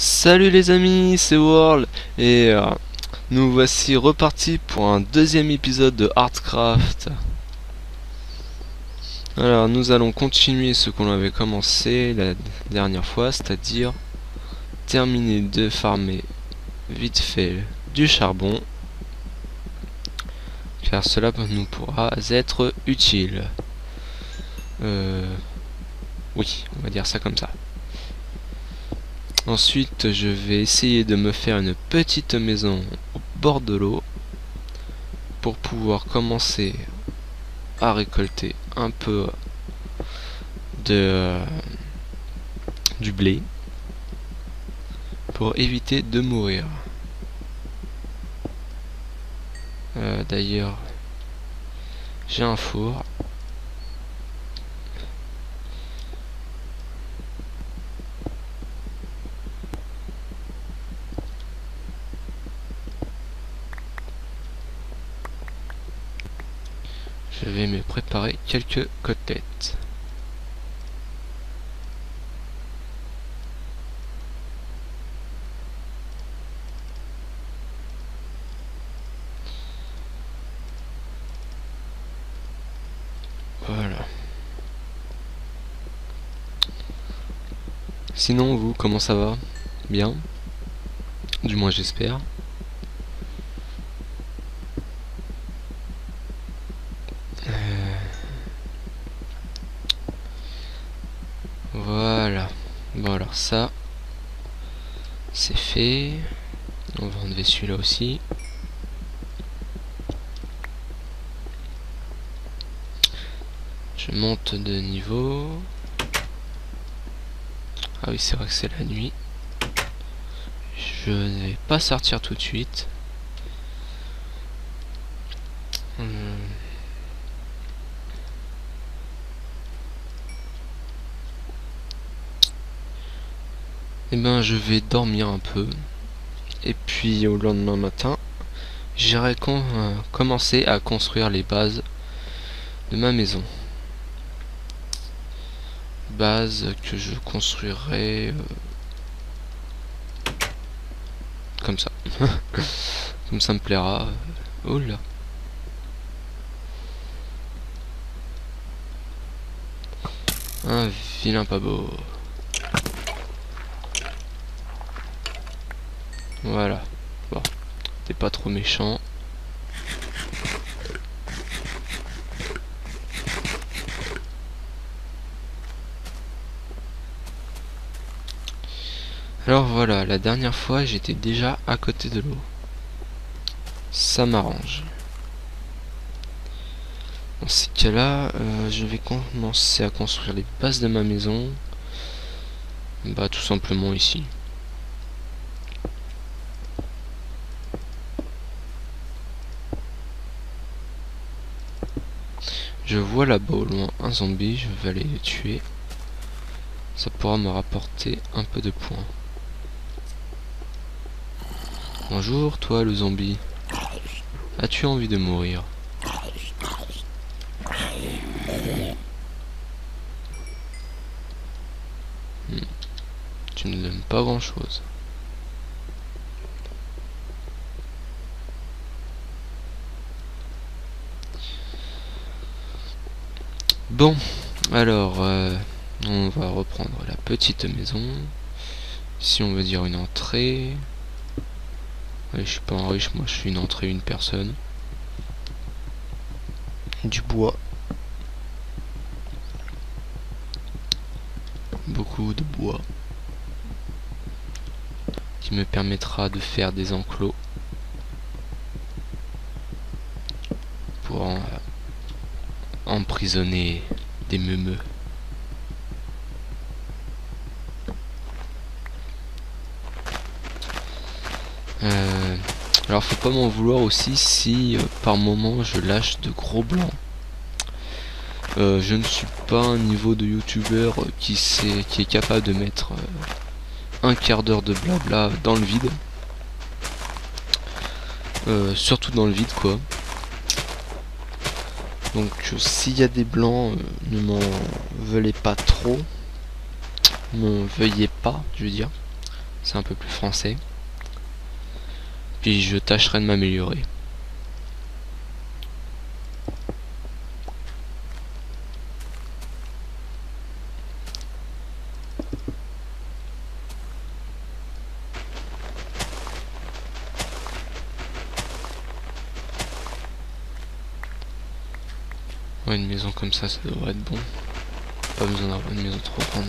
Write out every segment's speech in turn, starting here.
Salut les amis, c'est World et nous voici repartis pour un deuxième épisode de Heartcraft. Alors nous allons continuer ce qu'on avait commencé la dernière fois, c'est-à-dire terminer de farmer vite fait du charbon, car cela nous pourra être utile. Oui, on va dire ça comme ça. Ensuite, je vais essayer de me faire une petite maison au bord de l'eau pour pouvoir commencer à récolter un peu de du blé pour éviter de mourir. D'ailleurs, j'ai un four. Je vais me préparer quelques côtelettes. Voilà. Sinon, vous, comment ça va? Bien? Du moins, j'espère. Voilà. Bon, alors ça, c'est fait. On va enlever celui-là aussi. Je monte de niveau. Ah oui, c'est vrai que c'est la nuit. Je ne vais pas sortir tout de suite. Et ben, je vais dormir un peu. Et puis, au lendemain matin, j'irai commencer à construire les bases de ma maison. Base que je construirai comme ça. Comme ça me plaira. Oh là. Un vilain pas beau. Voilà. Bon. T'es pas trop méchant. Alors voilà, la dernière fois j'étais déjà à côté de l'eau. Ça m'arrange. Dans ces cas-là, je vais commencer à construire les bases de ma maison. Bah tout simplement ici. Je vois là-bas au loin un zombie, je vais aller le tuer. Ça pourra me rapporter un peu de points. Bonjour toi le zombie. As-tu envie de mourir? Tu ne donnes pas grand chose. Bon, alors on va reprendre la petite maison. Ici on veut dire une entrée. Ouais, je suis pas un riche, moi je suis une entrée, une personne. Du bois. Beaucoup de bois. Qui me permettra de faire des enclos. Pour emprisonner des meumeux. Alors faut pas m'en vouloir aussi si par moment je lâche de gros blancs. Je ne suis pas un niveau de youtubeur qui est capable de mettre un quart d'heure de blabla dans le vide. Surtout dans le vide quoi. Donc s'il y a des blancs, ne m'en veuillez pas trop. Ne veuillez pas, je veux dire. c'est un peu plus français. Puis je tâcherai de m'améliorer. Ouais, une maison comme ça devrait être bon. Pas besoin d'avoir une maison trop grande.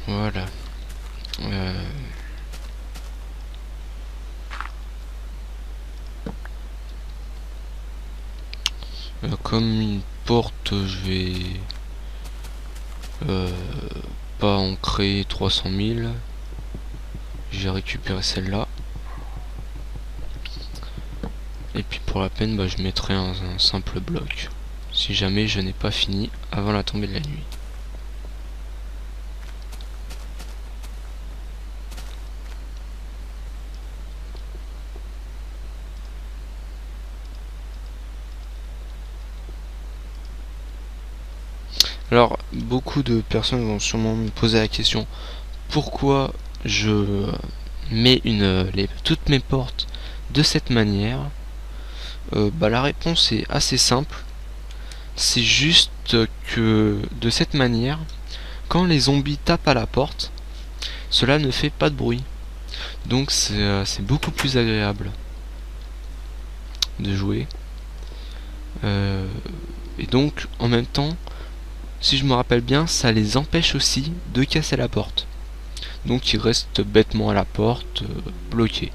Voilà. Comme une porte, je vais pas en créer 300 000. J'ai récupéré celle-là. Et puis pour la peine, je mettrai un simple bloc. Si jamais je n'ai pas fini avant la tombée de la nuit. Alors, beaucoup de personnes vont sûrement me poser la question pourquoi je mets toutes mes portes de cette manière. La réponse est assez simple. C'est juste que de cette manière, quand les zombies tapent à la porte, cela ne fait pas de bruit. Donc c'est beaucoup plus agréable de jouer. Et donc en même temps, si je me rappelle bien, ça les empêche aussi de casser la porte. Donc ils restent bêtement à la porte, bloqués.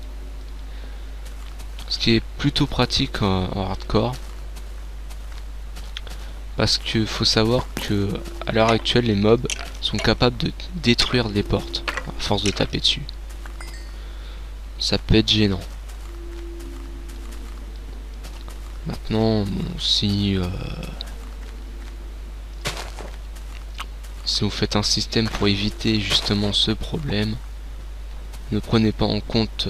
Ce qui est plutôt pratique en hardcore. Parce que faut savoir que à l'heure actuelle, les mobs sont capables de détruire des portes à force de taper dessus. Ça peut être gênant. Maintenant, bon, si vous faites un système pour éviter justement ce problème, ne prenez pas en compte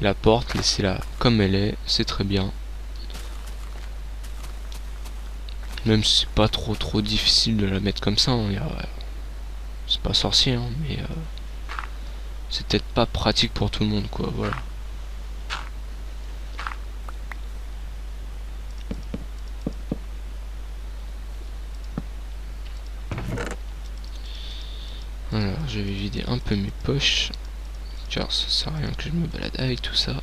la porte, laissez-la comme elle est, c'est très bien. Même si c'est pas trop difficile de la mettre comme ça, hein, c'est pas sorcier, hein, mais c'est peut-être pas pratique pour tout le monde, quoi, voilà. Alors, je vais vider un peu mes poches, car ça sert à rien que je me balade avec tout ça.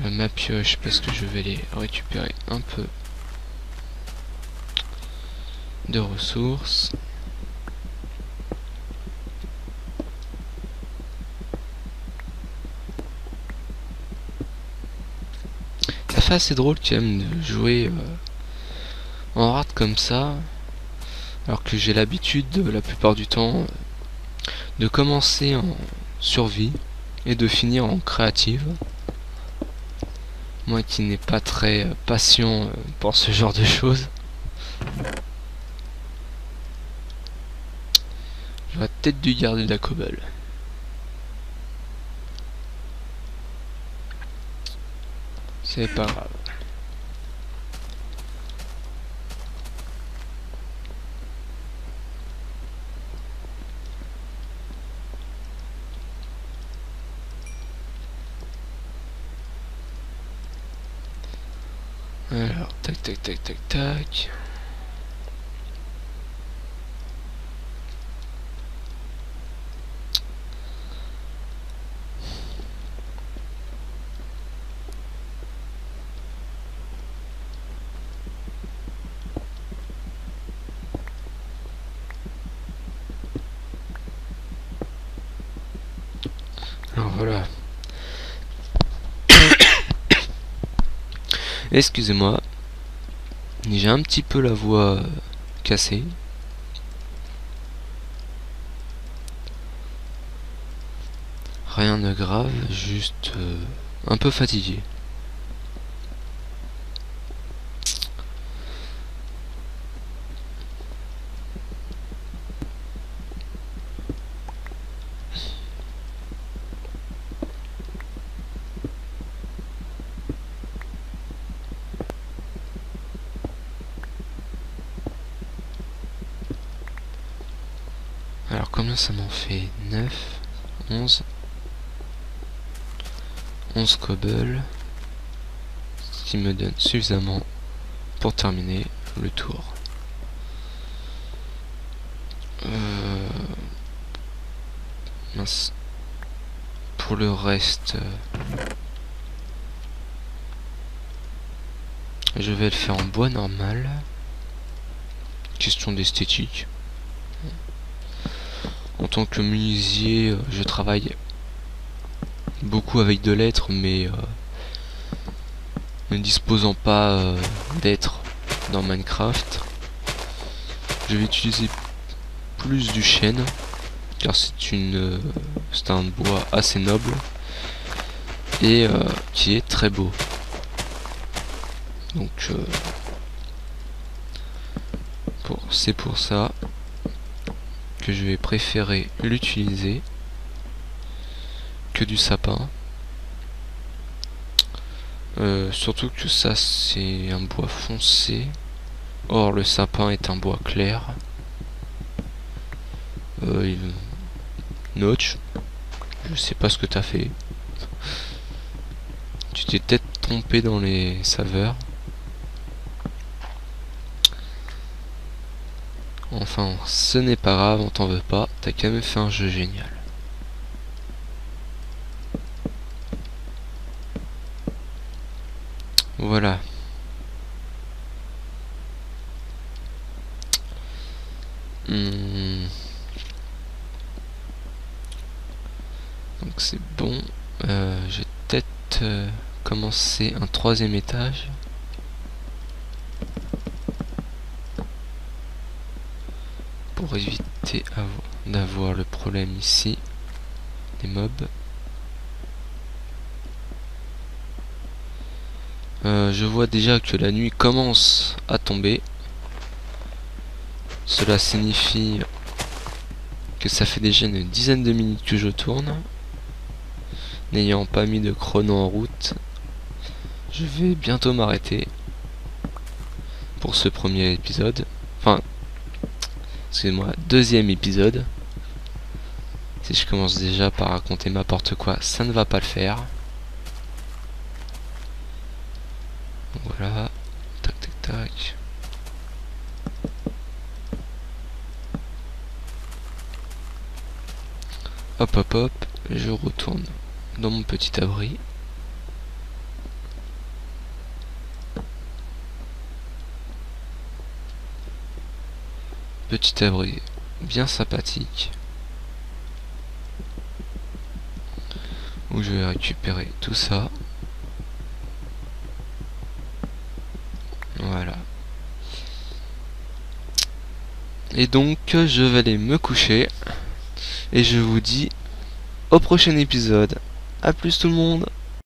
Ma pioche, parce que je vais aller récupérer un peu de ressources. Ça fait assez drôle quand même de jouer en hard comme ça, alors que j'ai l'habitude la plupart du temps de commencer en survie et de finir en créative. Moi qui n'ai pas très patient pour ce genre de choses. J'aurais peut-être dû garder de la cobble. C'est pas grave. Alors, tac. Alors voilà. Excusez-moi. J'ai un petit peu la voix cassée. Rien de grave, juste un peu fatigué. Alors combien ça m'en fait? 9, 11 cobble, ce qui me donne suffisamment pour terminer le tour. Mince. Pour le reste, je vais le faire en bois normal. Question d'esthétique. En tant que menuisier, je travaille beaucoup avec de l'être, mais ne disposant pas d'être dans Minecraft, je vais utiliser plus du chêne, car c'est un bois assez noble et qui est très beau. Donc c'est pour ça que je vais préférer l'utiliser que du sapin. Surtout que ça c'est un bois foncé. Or le sapin est un bois clair. Notch, je sais pas ce que t'as fait. Tu t'es peut-être trompé dans les saveurs. Enfin, ce n'est pas grave, on t'en veut pas. T'as quand même fait un jeu génial. Voilà. Donc c'est bon. Je vais peut-être commencer un 3e étage. Pour éviter d'avoir le problème ici des mobs. Je vois déjà que la nuit commence à tomber. Cela signifie que ça fait déjà une dizaine de minutes que je tourne. N'ayant pas mis de chrono en route, je vais bientôt m'arrêter pour ce premier épisode. Enfin, excusez-moi, 2e épisode. Si je commence déjà par raconter n'importe quoi, ça ne va pas le faire. Voilà, tac tac tac. Hop hop hop, je retourne dans mon petit abri. Petit abri bien sympathique, où je vais récupérer tout ça. Voilà. Et donc je vais aller me coucher. Et je vous dis au prochain épisode. A plus tout le monde.